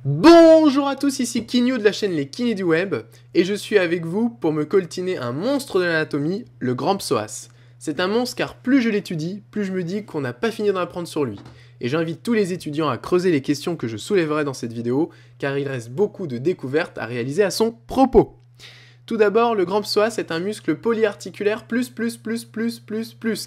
Bonjour à tous, ici Kinyo de la chaîne Les Kinés du Web, et je suis avec vous pour me coltiner un monstre de l'anatomie, le grand psoas. C'est un monstre car plus je l'étudie, plus je me dis qu'on n'a pas fini d'en apprendre sur lui. Et j'invite tous les étudiants à creuser les questions que je soulèverai dans cette vidéo, car il reste beaucoup de découvertes à réaliser à son propos. Tout d'abord, le grand psoas est un muscle polyarticulaire plus,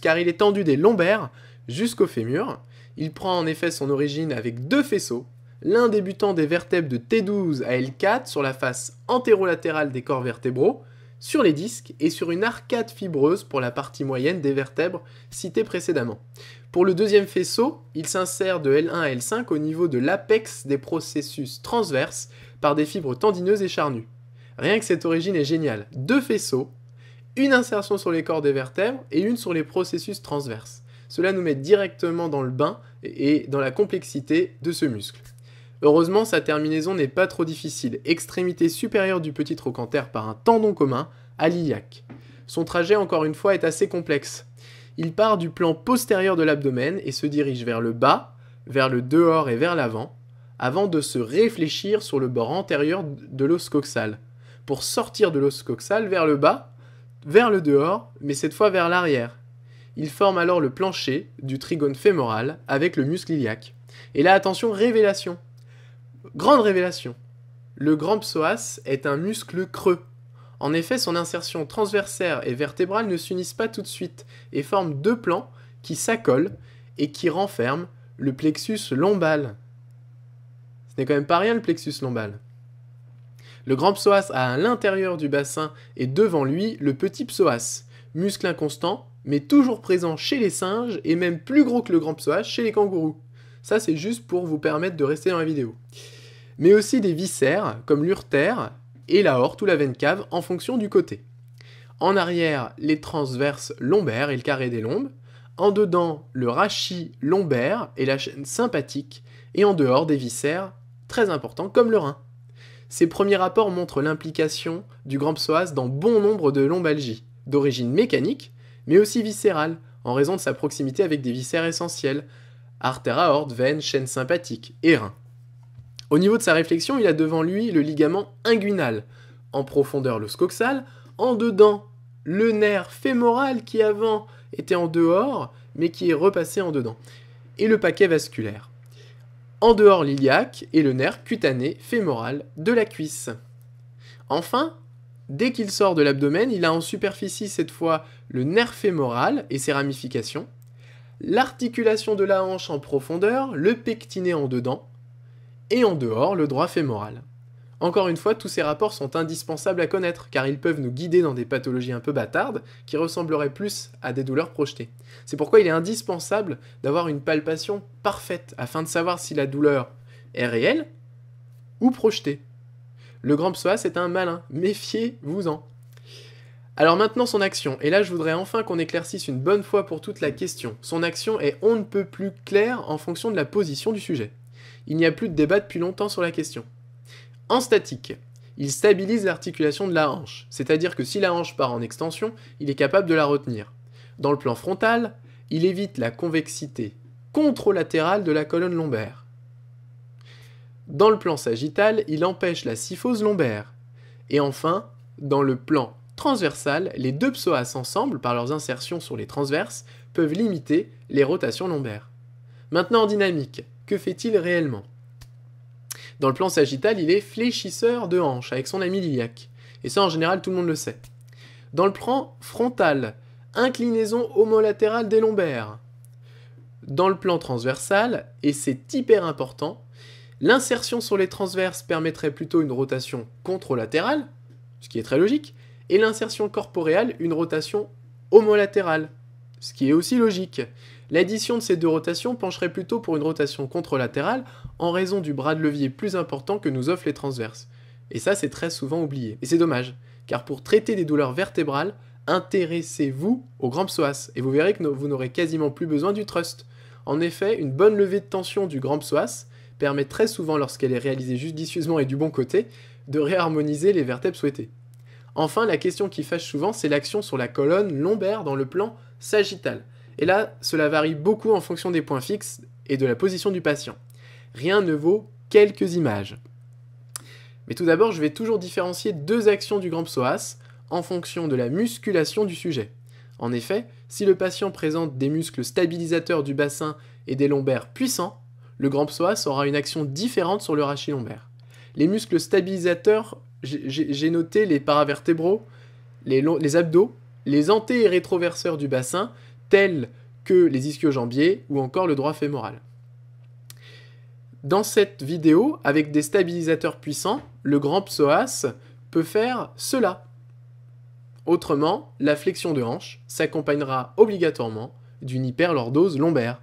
car il est tendu des lombaires jusqu'au fémur. Il prend en effet son origine avec deux faisceaux, l'un débutant des vertèbres de T12 à L4 sur la face antérolatérale des corps vertébraux, sur les disques et sur une arcade fibreuse pour la partie moyenne des vertèbres citées précédemment. Pour le deuxième faisceau, il s'insère de L1 à L5 au niveau de l'apex des processus transverses par des fibres tendineuses et charnues. Rien que cette origine est géniale. Deux faisceaux, une insertion sur les corps des vertèbres et une sur les processus transverses. Cela nous met directement dans le bain et dans la complexité de ce muscle. Heureusement, sa terminaison n'est pas trop difficile, extrémité supérieure du petit trochanter par un tendon commun à l'iliaque. Son trajet, encore une fois, est assez complexe. Il part du plan postérieur de l'abdomen et se dirige vers le bas, vers le dehors et vers l'avant, avant de se réfléchir sur le bord antérieur de l'os coxal, pour sortir de l'os coxal vers le bas, vers le dehors, mais cette fois vers l'arrière. Il forme alors le plancher du trigone fémoral avec le muscle iliaque. Et là, attention, révélation. Grande révélation. Le grand psoas est un muscle creux. En effet, son insertion transversaire et vertébrale ne s'unissent pas tout de suite et forment deux plans qui s'accolent et qui renferment le plexus lombal. Ce n'est quand même pas rien le plexus lombal. Le grand psoas a à l'intérieur du bassin et devant lui le petit psoas, muscle inconstant, mais toujours présent chez les singes et même plus gros que le grand psoas chez les kangourous. Ça, c'est juste pour vous permettre de rester dans la vidéo. Mais aussi des viscères, comme l'urtère et l'aorte ou la veine cave, en fonction du côté. En arrière, les transverses lombaires et le carré des lombes. En dedans, le rachis lombaire et la chaîne sympathique. Et en dehors, des viscères très importants, comme le rein. Ces premiers rapports montrent l'implication du grand psoas dans bon nombre de lombalgies, d'origine mécanique, mais aussi viscérale, en raison de sa proximité avec des viscères essentiels, artère aorte, veine, chaîne sympathique et rein. Au niveau de sa réflexion, il a devant lui le ligament inguinal, en profondeur l'os coxal, en dedans le nerf fémoral qui avant était en dehors, mais qui est repassé en dedans, et le paquet vasculaire. En dehors l'iliaque et le nerf cutané fémoral de la cuisse. Enfin, dès qu'il sort de l'abdomen, il a en superficie cette fois le nerf fémoral et ses ramifications, l'articulation de la hanche en profondeur, le pectiné en dedans, et en dehors le droit fémoral. Encore une fois, tous ces rapports sont indispensables à connaître, car ils peuvent nous guider dans des pathologies un peu bâtardes, qui ressembleraient plus à des douleurs projetées. C'est pourquoi il est indispensable d'avoir une palpation parfaite, afin de savoir si la douleur est réelle ou projetée. Le grand psoas est un malin, méfiez-vous-en. Alors maintenant son action, et là je voudrais enfin qu'on éclaircisse une bonne fois pour toutes la question. Son action est on ne peut plus claire en fonction de la position du sujet. Il n'y a plus de débat depuis longtemps sur la question. En statique, il stabilise l'articulation de la hanche, c'est-à-dire que si la hanche part en extension, il est capable de la retenir. Dans le plan frontal, il évite la convexité contralatérale de la colonne lombaire. Dans le plan sagittal, il empêche la syphose lombaire. Et enfin, dans le plan transversal, les deux psoas ensemble, par leurs insertions sur les transverses, peuvent limiter les rotations lombaires. Maintenant en dynamique, que fait-il réellement ? Dans le plan sagittal, il est fléchisseur de hanche avec son ami l'iliaque. Et ça, en général, tout le monde le sait. Dans le plan frontal, inclinaison homolatérale des lombaires. Dans le plan transversal, et c'est hyper important, l'insertion sur les transverses permettrait plutôt une rotation contralatérale, ce qui est très logique, et l'insertion corporeale, une rotation homolatérale, ce qui est aussi logique. L'addition de ces deux rotations pencherait plutôt pour une rotation contralatérale en raison du bras de levier plus important que nous offrent les transverses. Et ça, c'est très souvent oublié. Et c'est dommage, car pour traiter des douleurs vertébrales, intéressez-vous au grand psoas, et vous verrez que vous n'aurez quasiment plus besoin du thrust. En effet, une bonne levée de tension du grand psoas permet très souvent, lorsqu'elle est réalisée judicieusement et du bon côté, de réharmoniser les vertèbres souhaitées. Enfin, la question qui fâche souvent, c'est l'action sur la colonne lombaire dans le plan sagittal. Et là, cela varie beaucoup en fonction des points fixes et de la position du patient. Rien ne vaut quelques images. Mais tout d'abord, je vais toujours différencier deux actions du grand psoas en fonction de la musculation du sujet. En effet, si le patient présente des muscles stabilisateurs du bassin et des lombaires puissants, le grand psoas aura une action différente sur le rachis lombaire. Les muscles stabilisateurs, j'ai noté les paravertébraux, les abdos, les anté- et rétroverseurs du bassin, tels que les ischio-jambiers ou encore le droit fémoral. Dans cette vidéo, avec des stabilisateurs puissants, le grand psoas peut faire cela. Autrement, la flexion de hanche s'accompagnera obligatoirement d'une hyperlordose lombaire.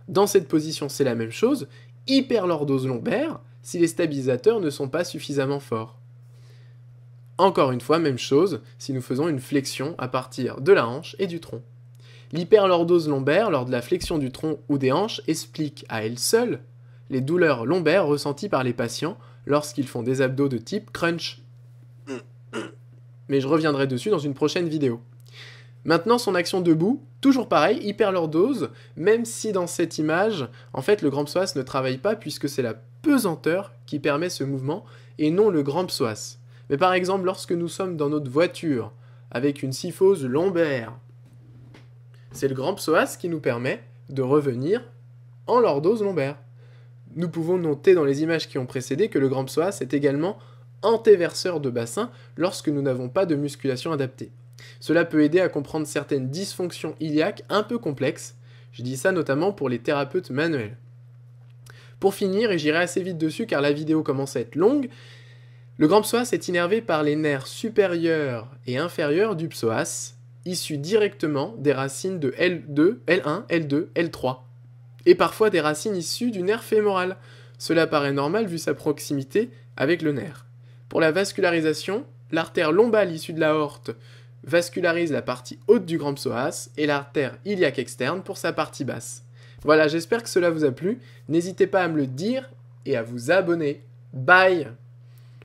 Dans cette position, c'est la même chose, hyperlordose lombaire si les stabilisateurs ne sont pas suffisamment forts. Encore une fois, même chose si nous faisons une flexion à partir de la hanche et du tronc. L'hyperlordose lombaire lors de la flexion du tronc ou des hanches explique à elle seule les douleurs lombaires ressenties par les patients lorsqu'ils font des abdos de type crunch. Mais je reviendrai dessus dans une prochaine vidéo. Maintenant, son action debout, toujours pareil, hyperlordose, même si dans cette image, en fait, le grand psoas ne travaille pas puisque c'est la pesanteur qui permet ce mouvement et non le grand psoas. Mais par exemple, lorsque nous sommes dans notre voiture avec une syphose lombaire, c'est le grand psoas qui nous permet de revenir en lordose lombaire. Nous pouvons noter dans les images qui ont précédé que le grand psoas est également antéverseur de bassin lorsque nous n'avons pas de musculation adaptée. Cela peut aider à comprendre certaines dysfonctions iliaques un peu complexes. Je dis ça notamment pour les thérapeutes manuels. Pour finir, et j'irai assez vite dessus car la vidéo commence à être longue, le grand psoas est innervé par les nerfs supérieurs et inférieurs du psoas, issus directement des racines de L2, L1, L2, L3, et parfois des racines issues du nerf fémoral. Cela paraît normal vu sa proximité avec le nerf. Pour la vascularisation, l'artère lombale issue de l'aorte vascularise la partie haute du grand psoas et l'artère iliaque externe pour sa partie basse. Voilà, j'espère que cela vous a plu. N'hésitez pas à me le dire et à vous abonner. Bye!